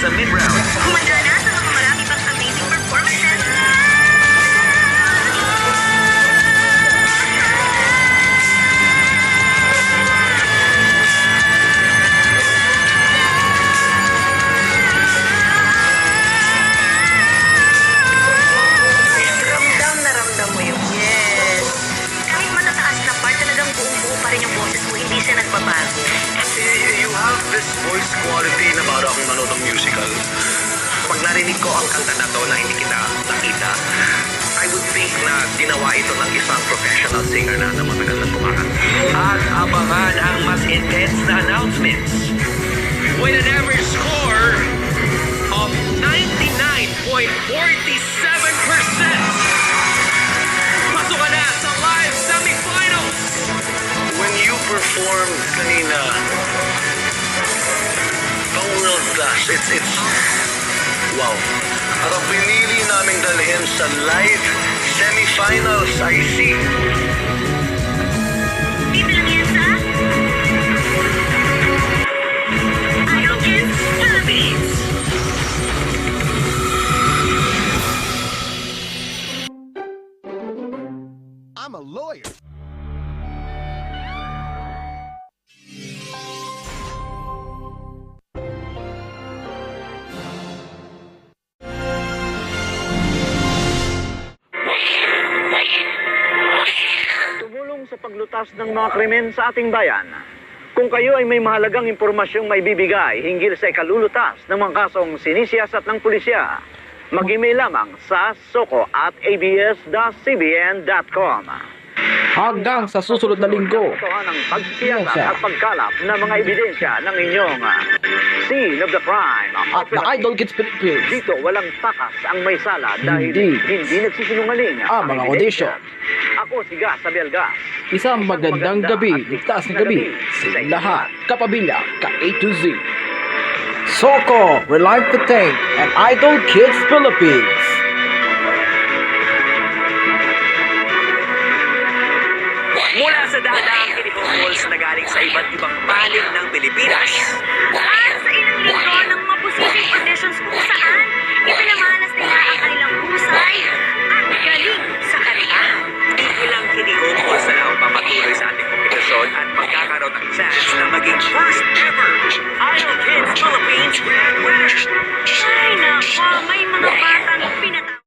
sa mid-round. Kumanda na sa mga marami pang amazing performances. Ramdam na ramdam mo yung yes. Kahit matataas na part, talagang buong-buo pa rin yung boses mo, hindi siya nagbabago. You have this voice quality na para akong nanood ng musical. Pag narinig ko ang kanta na to na hindi kita nakita, I would think na ginawa ito ng isang professional singer na matagal na kumakanta. At abangan ang mas intense na announcements with an average score of 99.47%. Pasok ka na sa live semifinals! When you performed kanina, pang world class, it's wow. At ang pinili naming dalhin sa live semifinals ay si Dito lang yan sa Idol Kids Philippines. I'm a lawyer. Tumulong sa paglutas ng mga krimen sa ating bayan. Kung kayo ay may mahalagang impormasyong may bibigay hinggil sa ikalulutas ng mga kasong sinisiyasat ng pulisya, mag-email lamang sa soko@abs-cbn.com. Hanggang sa susunod na linggo. Ang pagsisiyasat at pagkalap ng mga ebidensya ng inyong scene of the crime. At na Idol Kids Philippines. Dito walang takas ang may sala dahil hindi nagsisinungaling ang mga audition. Ako si Gas Abelgas. Isang magandang gabi, ligtas na gabi sa lahat. Kapamilya, ka-A to Z. Soko, Reliant Peteng, and Idol Kids Philippines. mula sa dadaang kinikokols na galing sa iba't ibang panig ng Pilipinas. At sa ilang linggo ng mga posibleng auditions kung saan ipinamalas nila ang kanilang husay